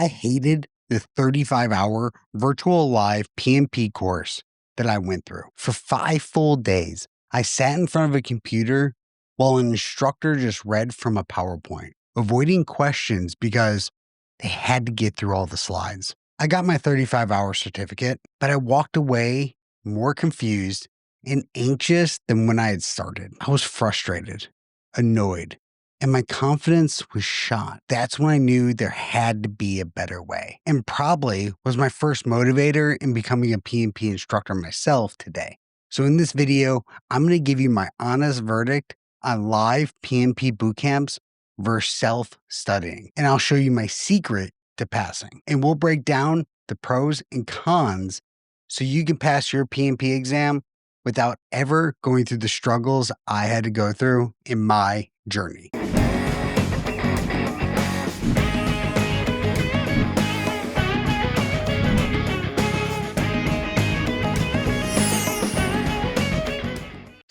I hated the 35-hour virtual live PMP course that I went through. For 5 full days, I sat in front of a computer while an instructor just read from a PowerPoint, avoiding questions because they had to get through all the slides. I got my 35-hour certificate, but I walked away more confused and anxious than when I had started. I was frustrated, annoyed, and my confidence was shot. That's when I knew there had to be a better way, and probably was my first motivator in becoming a PMP instructor myself today. So in this video, I'm going to give you my honest verdict on live PMP bootcamps versus self-studying, and I'll show you my secret to passing. And we'll break down the pros and cons so you can pass your PMP exam without ever going through the struggles I had to go through in my journey.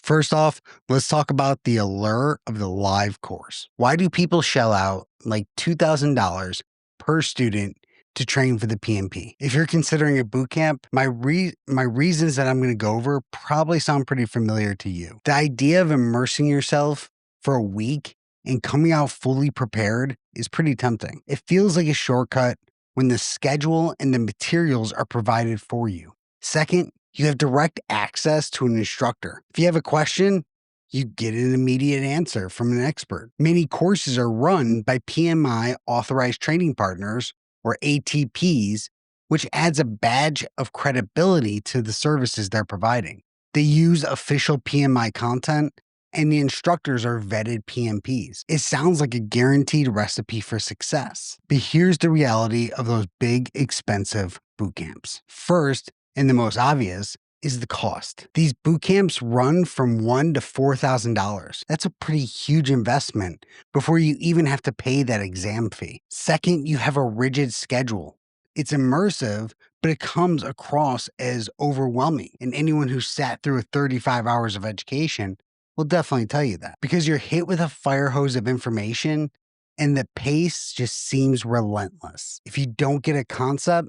First off, let's talk about the allure of the live course. Why do people shell out like $2,000 per student to train for the PMP? If you're considering a boot camp, my reasons that I'm going to go over probably sound pretty familiar to you. The idea of immersing yourself for a week and coming out fully prepared is pretty tempting. It feels like a shortcut when the schedule and the materials are provided for you. Second, you have direct access to an instructor. If you have a question, you get an immediate answer from an expert. Many courses are run by PMI authorized training partners, or ATPs, which adds a badge of credibility to the services they're providing. They use official PMI content, and the instructors are vetted PMPs. It sounds like a guaranteed recipe for success. But here's the reality of those big, expensive boot camps. First, and the most obvious, is the cost. These boot camps run from $1,000 to $4,000. That's a pretty huge investment before you even have to pay that exam fee. Second, you have a rigid schedule. It's immersive, but it comes across as overwhelming. And anyone who sat through 35 hours of education will definitely tell you that, because you're hit with a fire hose of information and the pace just seems relentless. If you don't get a concept,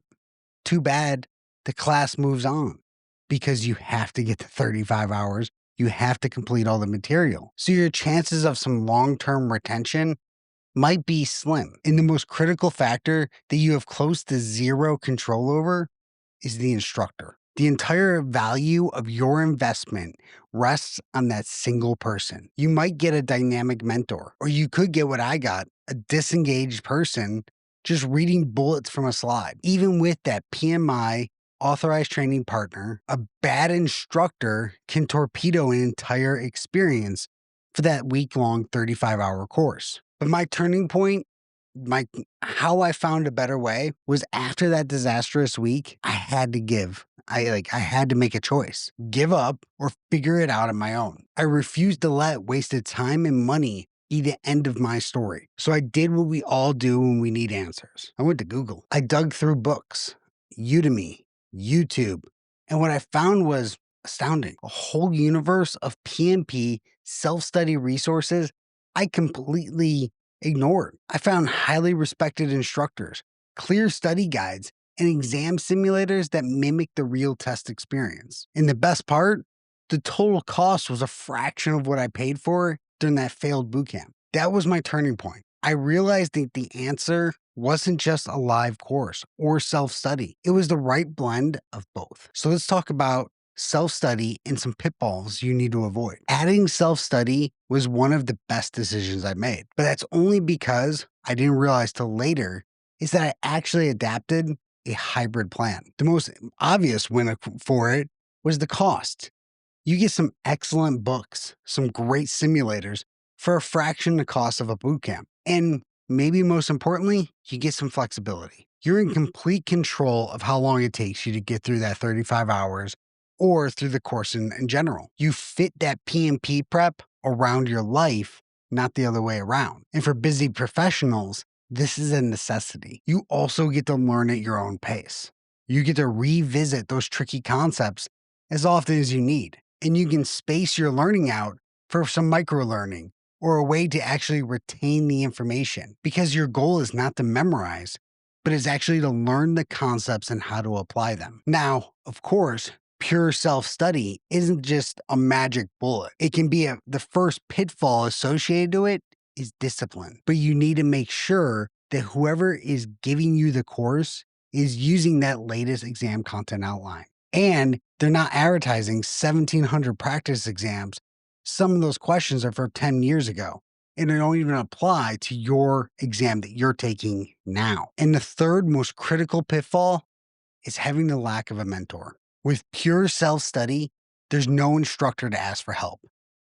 too bad. The class moves on because you have to get to 35 hours. You have to complete all the material. So your chances of some long-term retention might be slim. And the most critical factor that you have close to zero control over is the instructor. The entire value of your investment rests on that single person. You might get a dynamic mentor, or you could get what I got, a disengaged person just reading bullets from a slide. Even with that PMI authorized training partner, a bad instructor can torpedo an entire experience for that week-long 35-hour course. But my turning point, how I found a better way, was after that disastrous week. I had to give. I had to make a choice. Give up or figure it out on my own. I refused to let wasted time and money be the end of my story. So I did what we all do when we need answers. I went to Google. I dug through books, Udemy, YouTube, and what I found was astounding. A whole universe of PMP self-study resources I completely ignored. I found highly respected instructors, clear study guides, and exam simulators that mimic the real test experience. And the best part, the total cost was a fraction of what I paid for during that failed bootcamp. That was my turning point. I realized that the answer wasn't just a live course or self-study. It was the right blend of both. So let's talk about self-study and some pitfalls you need to avoid. Adding self-study was one of the best decisions I made, but that's only because I didn't realize till later is that I actually adapted a hybrid plan. The most obvious win for it was the cost. You get some excellent books, some great simulators for a fraction the cost of a bootcamp. And maybe most importantly, you get some flexibility. You're in complete control of how long it takes you to get through that 35 hours or through the course in general. You fit that PMP prep around your life, not the other way around. And for busy professionals, this is a necessity. You also get to learn at your own pace. You get to revisit those tricky concepts as often as you need. And you can space your learning out for some micro-learning or a way to actually retain the information, because your goal is not to memorize. but it's actually to learn the concepts and how to apply them. Now, of course, pure self-study isn't just a magic bullet. It can be the first pitfall associated to it is discipline. But you need to make sure that whoever is giving you the course is using that latest exam content outline. And they're not advertising 1,700 practice exams. Some of those questions are from 10 years ago, and they don't even apply to your exam that you're taking now. And the third most critical pitfall is having the lack of a mentor. With pure self-study, there's no instructor to ask for help,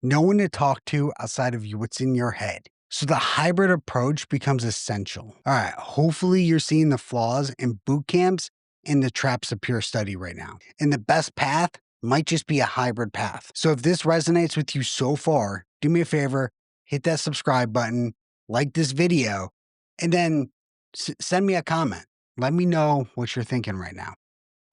no one to talk to outside of what's in your head. So the hybrid approach becomes essential. All right, hopefully you're seeing the flaws in boot camps and the traps of pure study right now. And the best path might just be a hybrid path. So if this resonates with you so far, do me a favor, hit that subscribe button, like this video, and then send me a comment. Let me know what you're thinking right now.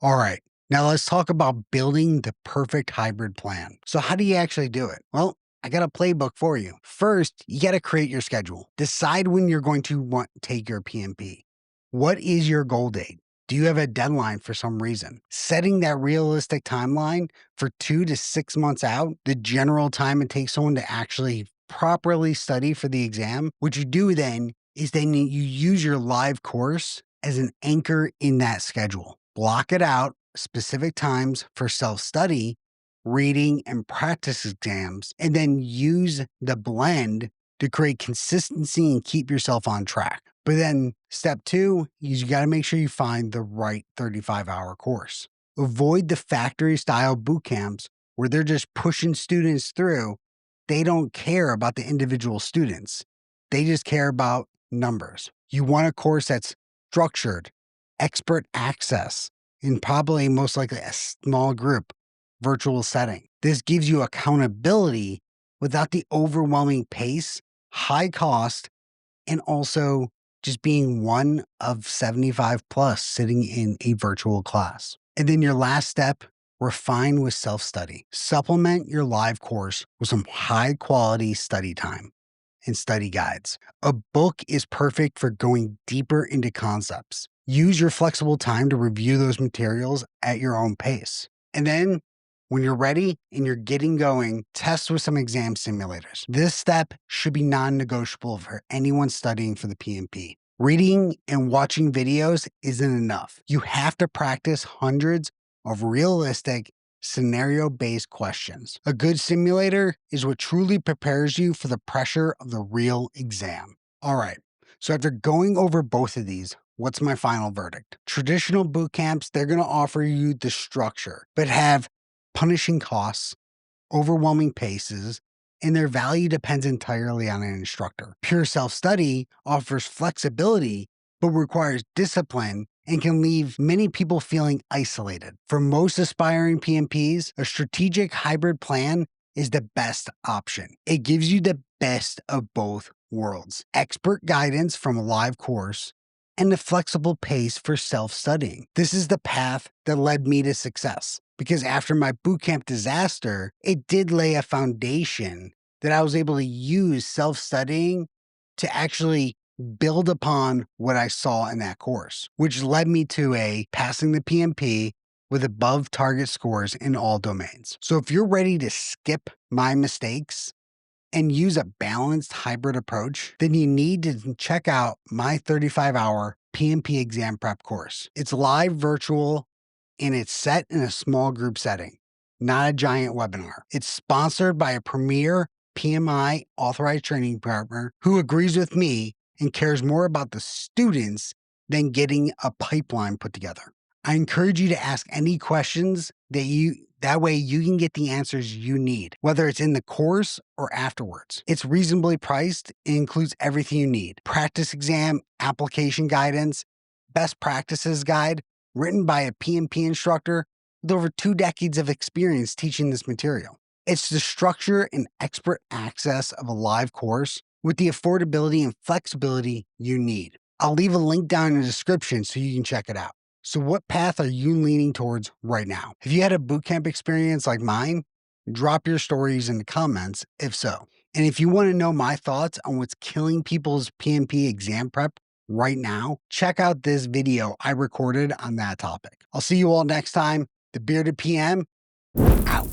All right, now let's talk about building the perfect hybrid plan. So how do you actually do it? Well, I got a playbook for you. First, you got to create your schedule. Decide when you're going to take your PMP. What is your goal date? Do you have a deadline for some reason? Setting that realistic timeline for 2 to 6 months out, the general time it takes someone to actually properly study for the exam. What you do then is then you use your live course as an anchor in that schedule. Block it out, specific times for self-study, reading, and practice exams, and then use the blend to create consistency and keep yourself on track. But then step 2 is you got to make sure you find the right 35-hour course. Avoid the factory style boot camps where they're just pushing students through. They don't care about the individual students. They just care about numbers. You want a course that's structured, expert access, and probably most likely a small group virtual setting. This gives you accountability without the overwhelming pace, high cost, and also just being one of 75 plus sitting in a virtual class. And then your last step, refine with self-study. Supplement your live course with some high quality study time and study guides. A book is perfect for going deeper into concepts. Use your flexible time to review those materials at your own pace. And then when you're ready and you're getting going, test with some exam simulators. This step should be non-negotiable for anyone studying for the PMP. Reading and watching videos isn't enough. You have to practice hundreds of realistic, scenario-based questions. A good simulator is what truly prepares you for the pressure of the real exam. All right, so after going over both of these, what's my final verdict? Traditional boot camps, they're going to offer you the structure, but have punishing costs, overwhelming paces, and their value depends entirely on an instructor. Pure self-study offers flexibility, but requires discipline and can leave many people feeling isolated. For most aspiring PMPs, a strategic hybrid plan is the best option. It gives you the best of both worlds: expert guidance from a live course and the flexible pace for self-studying. This is the path that led me to success, because after my bootcamp disaster, it did lay a foundation that I was able to use self-studying to actually build upon what I saw in that course, which led me to passing the PMP with above target scores in all domains. So if you're ready to skip my mistakes and use a balanced hybrid approach, then you need to check out my 35-hour PMP exam prep course. It's live virtual and it's set in a small group setting, not a giant webinar. It's sponsored by a premier PMI authorized training partner who agrees with me and cares more about the students than getting a pipeline put together. I encourage you to ask any questions that way you can get the answers you need, whether it's in the course or afterwards. It's reasonably priced and includes everything you need: practice exam, application guidance, best practices guide, written by a PMP instructor with over 2 decades of experience teaching this material. It's the structure and expert access of a live course with the affordability and flexibility you need. I'll leave a link down in the description so you can check it out. So what path are you leaning towards right now? Have you had a bootcamp experience like mine? Drop your stories in the comments if so. And if you want to know my thoughts on what's killing people's PMP exam prep right now, check out this video I recorded on that topic. I'll see you all next time. The Bearded PM out.